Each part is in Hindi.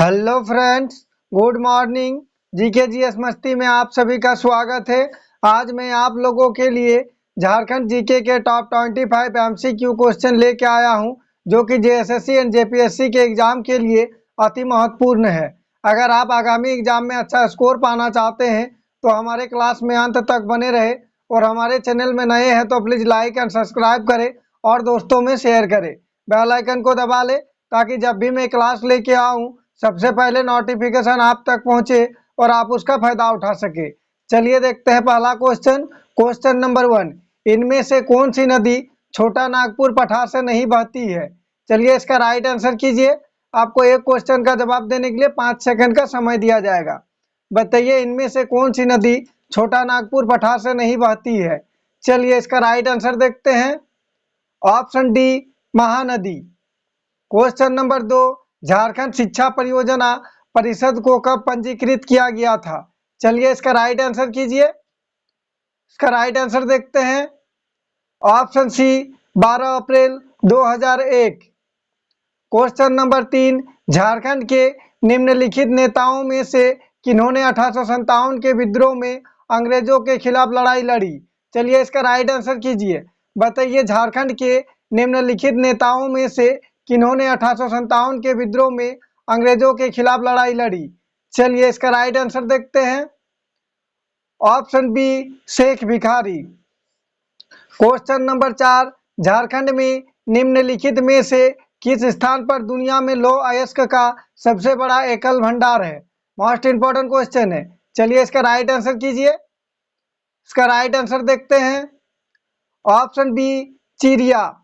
Hello friends, good morning. GK GS मस्ती में आप सभी का स्वागत है। आज मैं आप लोगों के लिए झारखंड जीके के टॉप 25 एमसीक्यू क्वेश्चन लेके आया हूं, जो कि जेएसएससी एंड जेपीएससी के एग्जाम के लिए अति महत्वपूर्ण है। अगर आप आगामी एग्जाम में अच्छा स्कोर पाना चाहते हैं तो हमारे क्लास में अंत तक बने रहे, और हमारे चैनल में नए हैं तो प्लीज़ लाइक एंड सब्सक्राइब करें और दोस्तों में शेयर करें। बेल आइकन को दबा लें ताकि जब भी मैं क्लास लेके आऊँ सबसे पहले नोटिफिकेशन आप तक पहुंचे और आप उसका फायदा उठा सके। चलिए देखते हैं पहला क्वेश्चन। क्वेश्चन नंबर 1, इनमें से कौन सी नदी छोटा नागपुर पठार से नहीं बहती है? चलिए इसका राइट आंसर कीजिए। आपको एक क्वेश्चन का जवाब देने के लिए 5 सेकंड का समय दिया जाएगा। बताइए इनमें से कौन सी नदी छोटा नागपुर पठार से नहीं बहती है? चलिए इसका राइट आंसर देखते हैं। Option D, Mahanadi. Question number 2, Jharkhand शिक्षा परियोजना परिषद को कब पंजीकृत किया गया था? चलिए इसका राइट आंसर कीजिए। इसका राइट आंसर देखते हैं। ऑप्शन सी, 12 अप्रैल 2001। क्वेश्चन नंबर 3, झारखंड के निम्नलिखित नेताओं में से किन्होंने 1857 के विद्रोह में अंग्रेजों के खिलाफ लड़ाई लड़ी? चलिए इसका राइट आंसर कीजिए। बताइए झारखंड के निम्नलिखित नेताओं में से किन्होंने 1857 के विद्रोह में अंग्रेजों के खिलाफ लड़ाई लड़ी? चलिए इसका राइट आंसर देखते हैं। Option B, Sheikh Bhikhari. Question number 4, Jharkhand में निम्नलिखित में से किस स्थान पर दुनिया में लौह अयस्क का सबसे बड़ा एकल भंडार है? मोस्ट इंपॉर्टेंट क्वेश्चन है। चलिए इसका राइट आंसर कीजिए। इसका राइट आंसर देखते हैं। Option B, चिरिया।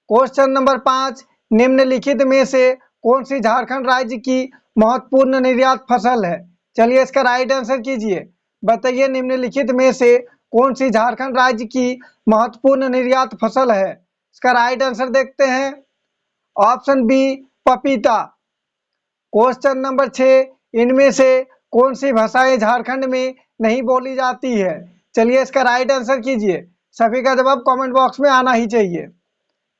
क्वेश्चन नंबर 5, निम्नलिखित में से कौन सी झारखंड राज्य की महत्वपूर्ण निर्यात फसल है? चलिए इसका राइट आंसर कीजिए। बताइए निम्नलिखित में से कौन सी झारखंड राज्य की महत्वपूर्ण निर्यात फसल है? इसका राइट आंसर देखते हैं। ऑप्शन बी, पपीता। क्वेश्चन नंबर 6, इनमें से कौन सी भाषाएं झारखंड में नहीं बोली जाती है? चलिए इसका राइट आंसर कीजिए। सभी का जवाब कमेंट बॉक्स में आना ही चाहिए।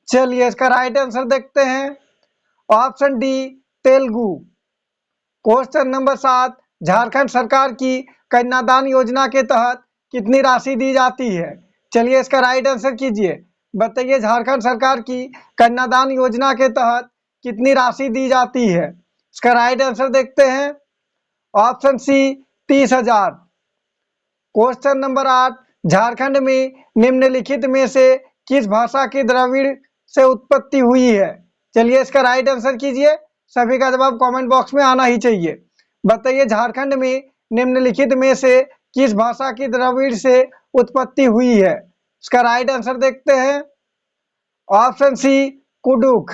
चलिए इसका राइट आंसर देखते हैं। Option D, Telugu. Question number 7, Jharkhand सरकार की कन्यादान योजना के तहत कितनी राशि दी जाती है? चलिए इसका राइट आंसर कीजिए। बताइए झारखंड सरकार की कन्यादान योजना के तहत कितनी राशि दी जाती है? इसका राइट आंसर देखते हैं। Option C, 30,000। Question number 8, Jharkhand में निम्नलिखित में से किस भाषा की द्रविड़ से उत्पत्ति हुई है? चलिए इसका राइट आंसर कीजिए। सभी का जवाब कमेंट बॉक्स में आना ही चाहिए। बताइए झारखंड में निम्नलिखित में से किस भाषा की द्रविड़ से उत्पत्ति हुई है? इसका राइट आंसर देखते हैं। Option C, Kurukh.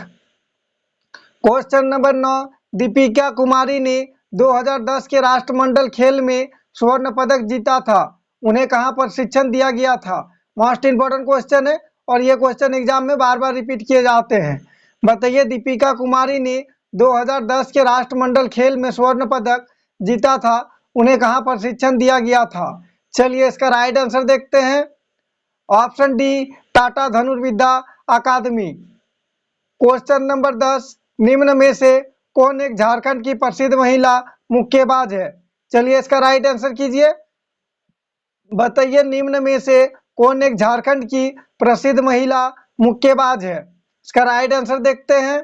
Question number 9, Deepika Kumari ने 2010 के राष्ट्रमंडल खेल में स्वर्ण पदक जीता था, उन्हें कहां प्रशिक्षण दिया गया था? मोस्ट इंपोर्टेंट क्वेश्चन है और ये क्वेश्चन एग्जाम में बार बार रिपीट किए जाते हैं। बताइए दीपिका कुमारी ने 2010 के राष्ट्रमंडल खेल में स्वर्ण पदक जीता था, उन्हें कहां प्रशिक्षण दिया गया था? चलिए इसका राइट आंसर देखते हैं। ऑप्शन डी, टाटा धनुर्विद्या अकादमी। क्वेश्चन नंबर 10, निम्न में से कौन एक झारखंड की प्रसिद्ध महिला मुक्केबाज है? चलिए इसका राइट आंसर कीजिए। बताइए निम्न में से कौन एक झारखंड की प्रसिद्ध महिला मुक्केबाज है? इसका राइट आंसर देखते हैं।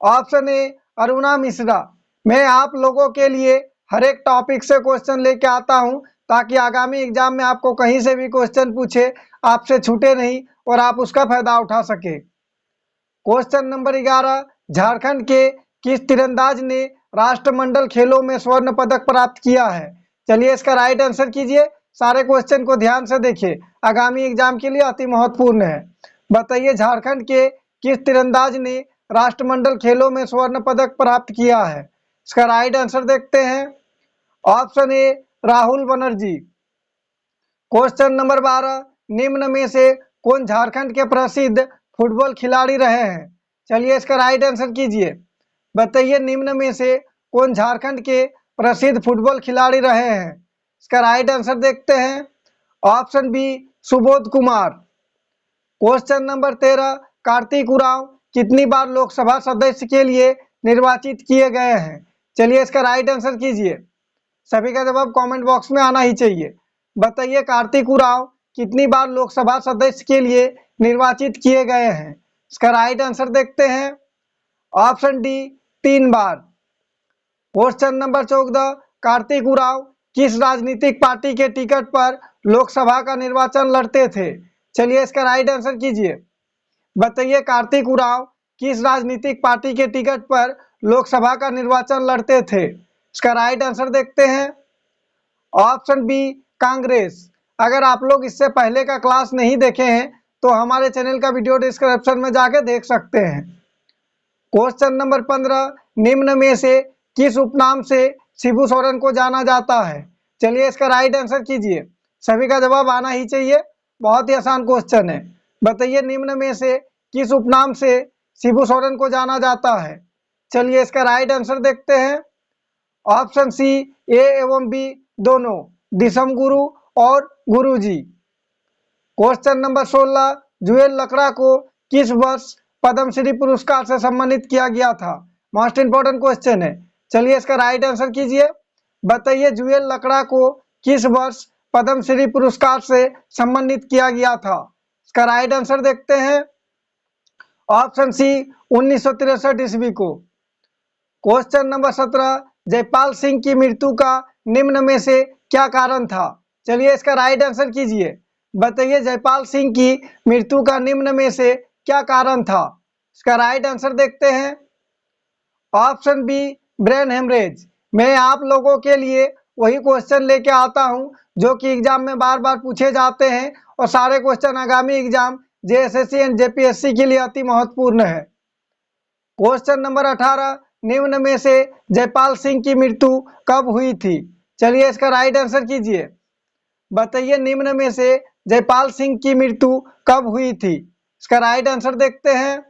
ऑप्शन ए, अरुणा मिश्रा। मैं आप लोगों के लिए हर एक टॉपिक से क्वेश्चन लेके आता हूं ताकि आगामी एग्जाम में आपको कहीं से भी क्वेश्चन पूछे आपसे छूटे नहीं और आप उसका फायदा उठा सके। क्वेश्चन नंबर 11, झारखंड के किस तीरंदाज ने राष्ट्रमंडल खेलों में स्वर्ण पदक प्राप्त किया है? चलिए इसका राइट आंसर कीजिए। सारे क्वेश्चन को ध्यान से देखिए, आगामी एग्जाम के लिए अति महत्वपूर्ण है। बताइए झारखंड के किस तीरंदाज ने राष्ट्रमंडल खेलों में स्वर्ण पदक प्राप्त किया है? इसका राइट आंसर देखते हैं। ऑप्शन ए, राहुल बनर्जी। क्वेश्चन नंबर 12, निम्न में से कौन झारखंड के प्रसिद्ध फुटबॉल खिलाड़ी रहे हैं? चलिए इसका राइट आंसर कीजिए। बताइए निम्न में से कौन झारखंड के प्रसिद्ध फुटबॉल खिलाड़ी रहे हैं? इसका राइट आंसर देखते हैं। Option B, Subodh Kumar. Question number 13, Kartik Oraon कितनी बार लोकसभा सदस्य के लिए निर्वाचित किए गए हैं? चलिए इसका राइट आंसर कीजिए। सभी का जवाब कमेंट बॉक्स में आना ही चाहिए। बताइए कार्तिक उरांव कितनी बार लोकसभा सदस्य के लिए निर्वाचित किए गए हैं? इसका राइट आंसर देखते हैं। ऑप्शन डी 3 बार। क्वेश्चन नंबर 14, कार्तिक उरांव किस राजनीतिक पार्टी के टिकट पर लोकसभा का निर्वाचन लड़ते थे? चलिए इसका राइट आंसर कीजिए। बताइए कार्तिक उरांव किस राजनीतिक पार्टी के टिकट पर लोकसभा का निर्वाचन लड़ते थे? इसका राइट आंसर देखते हैं। Option B Congress. अगर आप लोग इससे पहले का क्लास नहीं देखे हैं तो हमारे चैनल का वीडियो डिस्क्रिप्शन में जाके देख सकते हैं। क्वेश्चन नंबर 15, निम्न में से किस उपनाम से शिबू सोरेन को जाना जाता है? चलिए इसका राइट आंसर कीजिए। सभी का जवाब आना ही चाहिए, बहुत ही आसान क्वेश्चन है। बताइए निम्न में से किस उपनाम से शिबू सोरेन को जाना जाता है? चलिए इसका राइट आंसर देखते हैं। ऑप्शन सी ए एवं बी दोनों, दिसम गुरु और गुरुजी। क्वेश्चन नंबर 16, जुएल लकड़ा को किस वर्ष पद्मश्री पुरस्कार से सम्मानित किया गया था? मोस्ट इंपोर्टेंट क्वेश्चन है। चलिए इसका राइट आंसर कीजिए। बताइए जुएल लकड़ा को किस वर्ष पद्मश्री पुरस्कार से सम्मानित किया गया था? इसका राइट आंसर देखते हैं। ऑप्शन सी 1963 ईस्वी को। क्वेश्चन नंबर 17, जयपाल सिंह की मृत्यु का निम्न में से क्या कारण था? चलिए इसका राइट आंसर कीजिए। बताइए जयपाल सिंह की मृत्यु का निम्न में से क्या कारण था? इसका राइट आंसर देखते हैं। Option B brain haemorrhage. मैं आप लोगों के लिए वही क्वेश्चन लेके आता हूं जो कि एग्जाम में बार बार पूछे जाते हैं और सारे क्वेश्चन आगामी एग्जाम जेएसएससी एंड जेपीएससी के लिए अति महत्वपूर्ण है। क्वेश्चन नंबर 18, निम्न में से जयपाल सिंह की मृत्यु कब हुई थी? चलिए इसका राइट आंसर कीजिए। बताइए निम्न में से जयपाल सिंह की मृत्यु कब हुई थी? इसका राइट आंसर देखते हैं।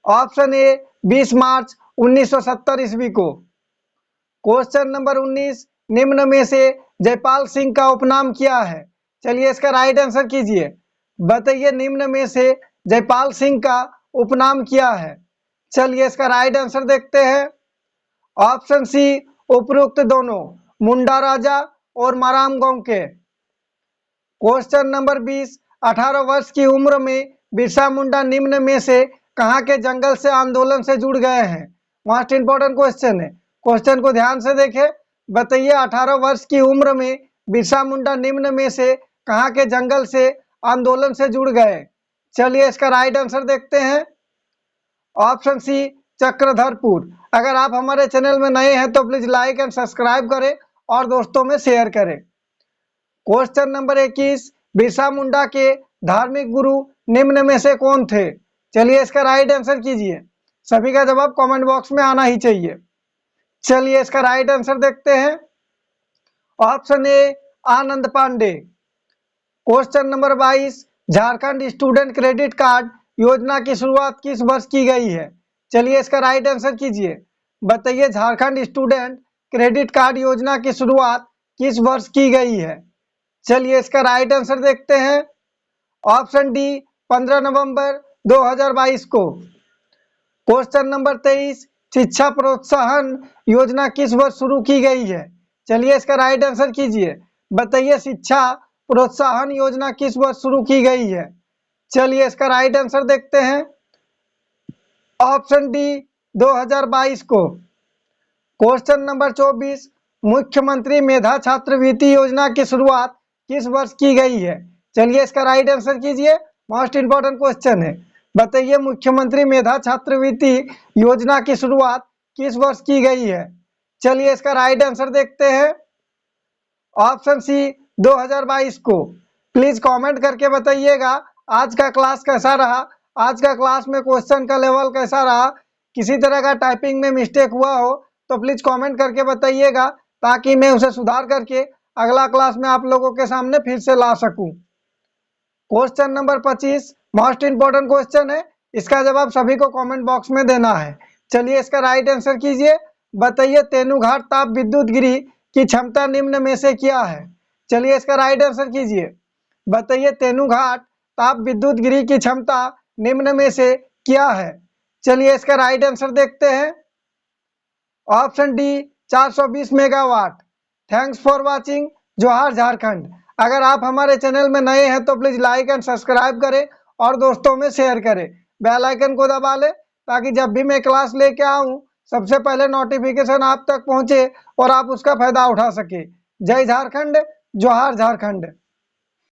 ऑप्शन ए 20 मार्च 1970 ईस्वी को। क्वेश्चन नंबर 19, निम्न में से जयपाल सिंह का उपनाम क्या है? चलिए इसका राइट आंसर कीजिए। बताइए निम्न में से जयपाल सिंह का उपनाम क्या है? चलिए इसका राइट आंसर देखते हैं। ऑप्शन सी उपरोक्त दोनों, मुंडा राजा और माराम गोंके। क्वेश्चन नंबर 20, 18 वर्ष की उम्र में बिरसा मुंडा निम्न में से कहां के जंगल से आंदोलन से जुड़ गए हैं? मोस्ट इंपोर्टेंट क्वेश्चन है, क्वेश्चन को ध्यान से देखें। बताइए 18 वर्ष की उम्र में बिरसा मुंडा निम्न में से कहां के जंगल से आंदोलन से जुड़ गए? चलिए इसका राइट आंसर देखते हैं। Option C Chakradharpur. अगर आप हमारे चैनल में नए हैं तो प्लीज लाइक एंड सब्सक्राइब करें और दोस्तों में शेयर करें। क्वेश्चन नंबर 21, बिरसा मुंडा के धार्मिक गुरु निम्न में से कौन थे? चलिए इसका राइट आंसर कीजिए। सभी का जवाब कमेंट बॉक्स में आना ही चाहिए। चलिए इसका राइट आंसर देखते हैं। Option A Anand Pandey. Question number 22, Jharkhand student credit card योजना की शुरुआत किस वर्ष की गई है? चलिए इसका राइट आंसर कीजिए। बताइए झारखंड स्टूडेंट क्रेडिट कार्ड योजना की शुरुआत किस वर्ष की गई है? चलिए इसका राइट आंसर देखते हैं। ऑप्शन डी 15 नवंबर 2022 को। क्वेश्चन नंबर 23, शिक्षा प्रोत्साहन योजना किस वर्ष शुरू की गई है? चलिए इसका राइट आंसर कीजिए। बताइए शिक्षा प्रोत्साहन योजना किस वर्ष शुरू की गई है? चलिए इसका राइट आंसर देखते हैं। ऑप्शन डी 2022 को। क्वेश्चन नंबर 24, मुख्यमंत्री मेधा छात्रवृत्ति योजना की शुरुआत किस वर्ष की गई है? चलिए इसका राइट आंसर कीजिए, मोस्ट इंपोर्टेंट क्वेश्चन है। बताइए मुख्यमंत्री मेधा छात्रवृत्ति योजना की शुरुआत किस वर्ष की गई है? चलिए इसका राइट आंसर देखते हैं। ऑप्शन सी 2022 को। प्लीज कमेंट करके बताइएगा आज का क्लास कैसा रहा, आज का क्लास में क्वेश्चन का लेवल कैसा रहा। किसी तरह का टाइपिंग में मिस्टेक हुआ हो तो प्लीज कमेंट करके बताइएगा ताकि मैं उसे सुधार करके अगला क्लास में आप लोगों के सामने फिर से ला सकूं। Question number 25 most important question है, इसका जवाब सभी को कमेंट बॉक्स में देना है। चलिए इसका राइट आंसर कीजिए। बताइए तेनुघाट ताप विद्युत गृह की क्षमता निम्न में से क्या है? चलिए इसका राइट आंसर कीजिए। बताइए तेनुघाट ताप विद्युत गृह की क्षमता निम्न में से क्या है? चलिए इसका राइट आंसर देखते हैं। Option D 420 megawatt. Thanks for watching. जोहार झारखंड। अगर आप हमारे चैनल में नए हैं तो प्लीज़ लाइक एंड सब्सक्राइब करें और दोस्तों में शेयर करें। बेल आइकन को दबा लें ताकि जब भी मैं क्लास लेके आऊँ सबसे पहले नोटिफिकेशन आप तक पहुँचे और आप उसका फायदा उठा सके। जय झारखंड, जोहार झारखंड।